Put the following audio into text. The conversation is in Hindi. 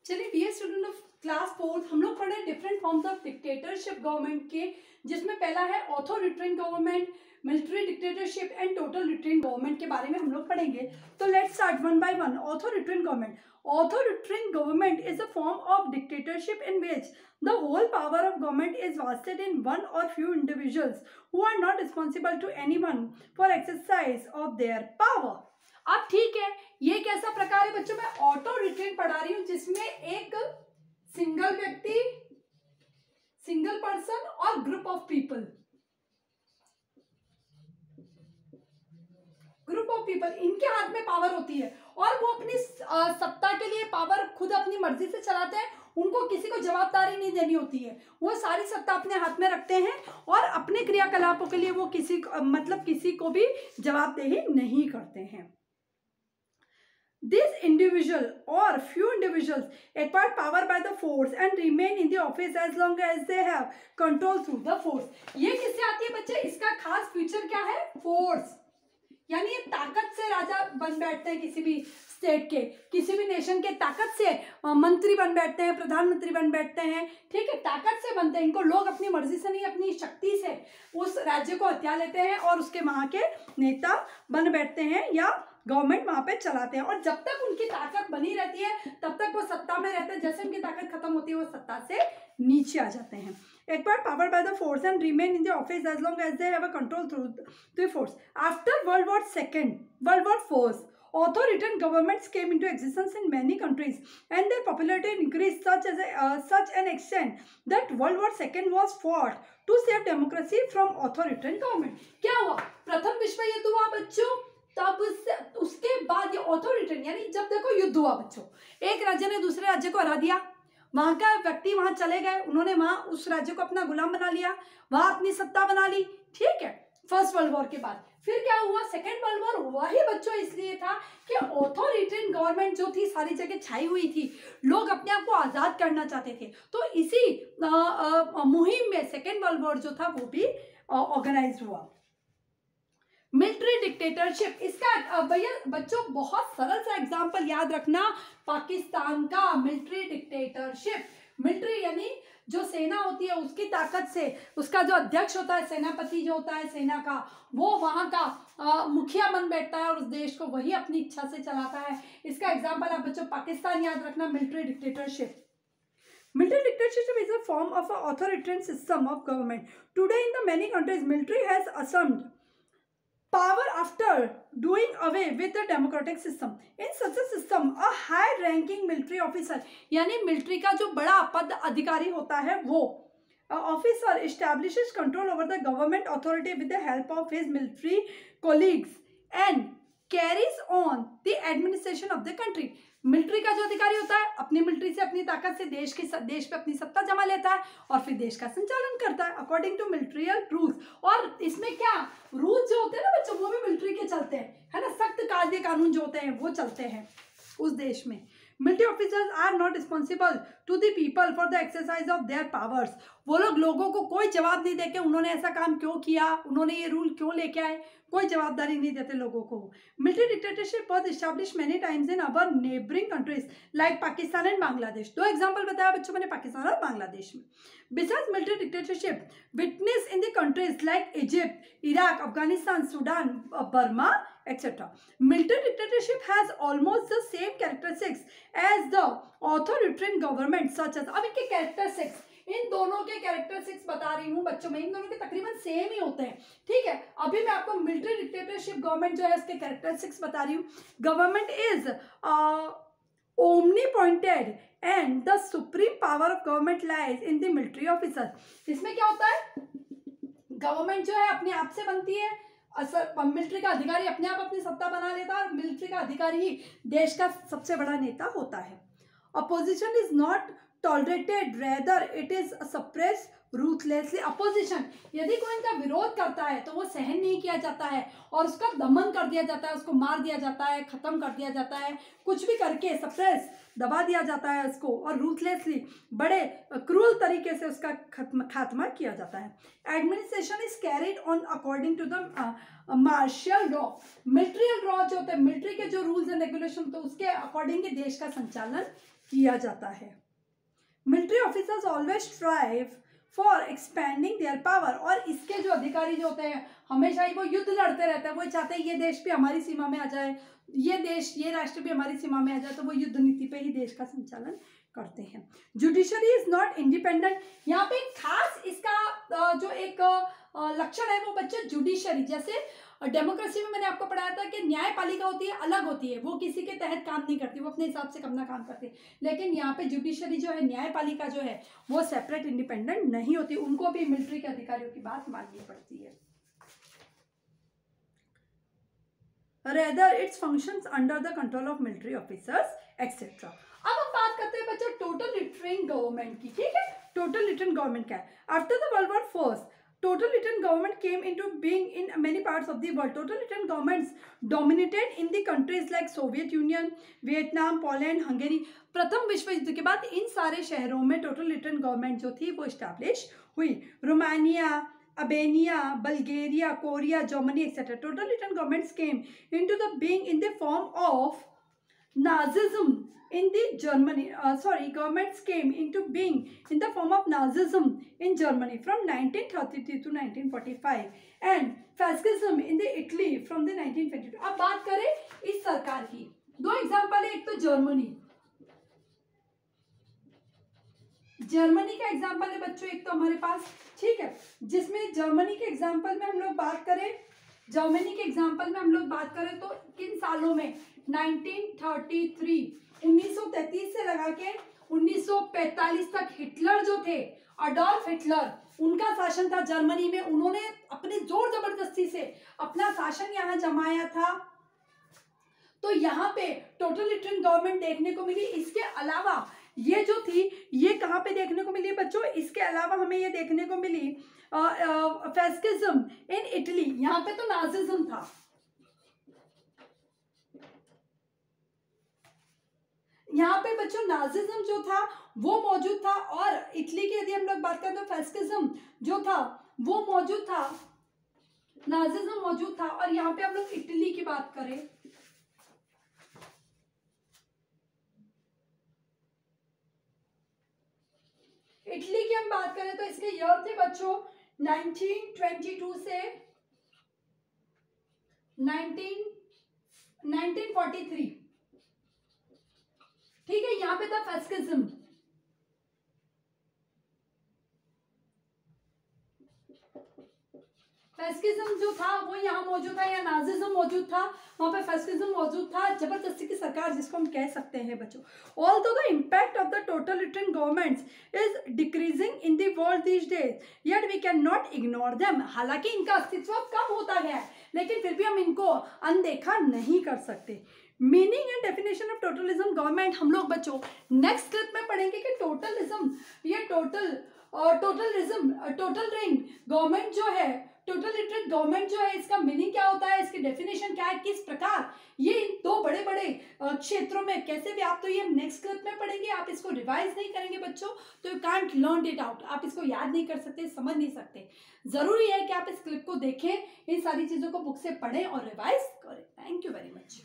चलिए dear student of class fourth, हम लोग पढ़े different forms of dictatorship government के, जिसमें पहला है authoritarian government, military dictatorship and totalitarian government के बारे में हम लोग पढ़ेंगे। तो let's start one by one. Authoritarian government. Authoritarian government is a form of dictatorship in which the whole power of government is vested in one or few individuals who are not responsible to anyone for exercise of their power. अब ठीक है, ये कैसा प्रकार है बच्चों? मैं ऑटोरिटेरियन पढ़ा रही हूँ जिसमें एक सिंगल व्यक्ति, सिंगल पर्सन और ग्रुप ऑफ पीपल, इनके हाथ में पावर होती है और वो अपनी सत्ता के लिए पावर खुद अपनी मर्जी से चलाते हैं। उनको किसी को जवाबदारी नहीं देनी होती है, वो सारी सत्ता अपने हाथ में रखते हैं और अपने क्रियाकलापों के लिए वो किसी को भी जवाबदेही नहीं करते हैं। This individual or few individuals acquire power by the force and remain in the office as long as they have control through the force. ये किससे आती है बच्चे? इसका खास फीचर क्या है? फोर्स, यानी ये ताकत से राजा बन बैठते हैं, किसी भी स्टेट के, किसी भी नेशन के ताकत से मंत्री बन बैठते हैं, प्रधानमंत्री बन बैठते हैं। ठीक है, ताकत से बनते हैं। इनको लोग अपनी मर्जी से नहीं, अपनी शक्ति से उस राज्य को हथिया लेते हैं और उसके वहां के नेता बन बैठते हैं या गवर्नमेंट वहां पे चलाते हैं। और जब तक उनकी ताकत बनी रहती है तब तक वो सत्ता में रहते हैं। जैसे उनकी ताकत खत्म होती है वो सत्ता से नीचे आ जाते हैं। Acquired power by the force and remain in the office as long as they have a control through the force. After World War II, World War First, authoritarian governments came into existence in many countries, and their popularity increased such an extent that World War II was fought to save democracy from authoritarian government. क्या हुआ? प्रथम विश्व युद्ध हुआ बच्चों, तब उसके बाद ये ऑथोरिटेरियन, यानी जब देखो युद्ध हुआ बच्चों, एक राज्य ने दूसरे राज्य को हरा दिया, वहां का व्यक्ति वहां चले गए, उन्होंने वहां उस राज्य को अपना गुलाम बना लिया, वहां अपनी सत्ता बना ली। ठीक है, फर्स्ट वर्ल्ड वॉर के बाद फिर क्या हुआ? सेकेंड वर्ल्ड वॉर हुआ ही बच्चों इसलिए था कि ऑथोरिटेरियन गवर्नमेंट जो थी सारी जगह छाई हुई थी, लोग अपने आप को आजाद करना चाहते थे। तो इसी मुहिम में सेकेंड वर्ल्ड वॉर जो था वो भी ऑर्गेनाइज हुआ। मिलिट्री डिक्टेटरशिप, इसका भैया बच्चों बहुत सरल सा एग्जांपल याद रखना, पाकिस्तान का मिलिट्री डिक्टेटरशिप। मिलिट्री यानी जो सेना होती है उसकी ताकत से, उसका जो अध्यक्ष होता है, सेनापति जो होता है सेना का, वो वहां का मुखिया बन बैठता है और उस देश को वही अपनी इच्छा से चलाता है। इसका एग्जाम्पल आप बच्चों पाकिस्तान याद रखना, military dictatorship. Military dictatorship is a form of an authoritarian system of government. Today in the many countries, military has assumed power after doing away with the democratic system. In such a system, a high-ranking military officer, यानी मिलिट्री का जो बड़ा पद अधिकारी होता है वो officer establishes control over the government authority with the help of his military colleagues and carries on the administration of the country. Military का जो अधिकारी होता है अपनी मिलिट्री से, अपनी ताकत से देश पे अपनी सत्ता जमा लेता है और फिर देश का संचालन करता है अकॉर्डिंग टू मिलिट्रियल रूल्स। और इसमें क्या रूल्स जो होते हैं ना बच्चों, वो भी मिलिट्री के चलते हैं, है ना। सख्त कायदे कानून जो होते हैं वो चलते हैं उस देश में। Military officers are not responsible to the people for the exercise of their powers. वो लोगों को कोई जवाब नहीं देके उन्होंने ऐसा काम क्यों किया, उन्होंने ये रूल क्यों लेके आए, कोई जवाबदारी नहीं देते लोगों को। Military dictatorship was established many times in our neighbouring countries like Pakistan and Bangladesh. दो एग्जांपल बताया बच्चों मैंने, पाकिस्तान और बांग्लादेश में। Besides military dictatorship witness in the countries like Egypt, Iraq, Afghanistan, Sudan, Burma, etc. Military dictatorship has almost the same characteristics as the authoritarian government such as, अब इनके characteristics, इन दोनों के कैरेक्टरिस्टिक्स बता रही हूँ बच्चों में, इन दोनों के तकरीबन सेम ही होते हैं। ठीक है, अभी मैं आपको मिलिट्री डिक्टेटरशिप गवर्नमेंट जो है उसके कैरेक्टरिस्टिक्स बता रही हूँ। Government is omnipotent and the supreme power of government lies in the military officer. इसमें क्या होता है? गवर्नमेंट जो है अपने आप से बनती है, मिलिट्री का अधिकारी अपने आप अपनी सत्ता बना लेता है और मिलिट्री का अधिकारी ही देश का सबसे बड़ा नेता होता है। Opposition is not tolerated, rather it is suppressed ruthlessly. Opposition, यदि कोई इनका विरोध करता है तो वो सहन नहीं किया जाता है और उसका दमन कर दिया जाता है, उसको मार दिया जाता है, खत्म कर दिया जाता है, कुछ भी करके सप्रेस, दबा दिया जाता है उसको, और रूथलेसली, बड़े क्रूल तरीके से उसका खात्मा किया जाता है। Administration is carried on according to the martial law. Military law जो होते हैं, मिलिट्री के जो रूल्स एंड रेगुलेशन, तो उसके अकॉर्डिंग देश का संचालन किया जाता है। Military officers always strive for expanding their power, और इसके जो अधिकारी जो होते हैं हमेशा ही वो युद्ध लड़ते रहते हैं, वो चाहते हैं ये देश भी हमारी सीमा में आ जाए, ये राष्ट्र भी हमारी सीमा में आ जाए, तो वो युद्ध नीति पे ही देश का संचालन करते हैं। जुडिशरी इज नॉट इंडिपेंडेंट, यहाँ पे खास इसका जो एक लक्षण है वो बच्चे जुडिशरी, जैसे डेमोक्रेसी में मैंने आपको पढ़ाया था कि न्यायपालिका होती है अलग होती है, वो किसी के तहत काम नहीं करती, वो अपने हिसाब से अपना काम करती है, लेकिन यहाँ पे जुडिशरी जो है, न्यायपालिका जो है, वो सेपरेट इंडिपेंडेंट नहीं होती, उनको भी मिलिट्री के अधिकारियों की बात माननी पड़ती है। Rather its functions under the control of military officers etc. अब हम बात करते हैं बच्चों टोटल लिटरेट गवर्नमेंट की, ठीक है। टोटल लिटरेट गवर्नमेंट क्या है? After the world war first total Latin government came into being in many parts of the world. Total Latin governments dominated in the countries like Soviet Union, Vietnam, Poland, Hungary. प्रथम विश्व युद्ध के बाद इन सारे शहरों में टोटल लिटरेट गवर्नमेंट जो थी वो स्टैब्लिश हुई। Romania, Albania, Bulgaria, Korea, Germany, etc. Total Latin governments came into the being in the form of Nazism in the governments came into being in the form of Nazism in Germany from 1933 to 1945 and fascism in the Italy from the 1922. अब बात करें इस सरकार की, दो एग्जाम्पल है, एक तो जर्मनी का एग्जाम्पल है बच्चों एक तो हमारे पास, ठीक है, जिसमें जर्मनी के एग्जाम्पल में हम लोग बात करें तो किन सालों में 1933 1933 से लगा के 1945 तक हिटलर जो थे, अडोल्फ हिटलर, उनका शासन था जर्मनी में। उन्होंने अपनी जोर जबरदस्ती से अपना शासन यहाँ जमाया था, तो यहाँ पे टोटलिटेरियन गवर्नमेंट देखने को मिली। इसके अलावा ये जो थी ये कहाँ पे देखने को मिली बच्चों? इसके अलावा हमें ये देखने को मिली फैसिज्म इन इटली, यहाँ पे तो नाजिज्म था, यहाँ पे बच्चों नाजिज्म जो था वो मौजूद था, और इटली की यदि हम लोग बात करें तो फैसिज्म जो था वो मौजूद था, नाजिज्म मौजूद था। और यहाँ पे हम लोग इटली की बात करें, इटली की हम बात करें तो इसके ईयर थे बच्चों 1922 से 1943, ठीक है। यहाँ पे था फैसिज्म, फैसिज्म जो था वो यहाँ मौजूद था, या नाजिज्म मौजूद था, वहां पे फैसिज्म मौजूद था, जबरदस्ती की सरकार जिसको हम कह सकते हैं बच्चों। Although the impact of the totalitarian governments is decreasing in the world these days, yet we cannot ignore them. हालांकि इनका अस्तित्व कम होता गया है, लेकिन फिर भी हम इनको अनदेखा नहीं कर सकते। Meaning and definition of totalism government हम लोग बच्चों नेक्स्ट क्लिप में पढ़ेंगे कि टोटलिज्म, ये टोटलिटेरियन गवर्नमेंट जो है, टोटलिटेरियन गवर्नमेंट जो है, इसका मीनिंग क्या होता है, इसकी डेफिनेशन क्या है, किस प्रकार ये इन दो बड़े बड़े क्षेत्रों में कैसे व्याप्त, तो ये हम नेक्स्ट क्लिप में पढ़ेंगे। आप इसको रिवाइज नहीं करेंगे बच्चों तो you can't learn it out, आप इसको याद नहीं कर सकते, समझ नहीं सकते। जरूरी है कि आप इस क्लिप को देखें, इन सारी चीजों को बुक से पढ़ें और रिवाइज करें। Thank you very much.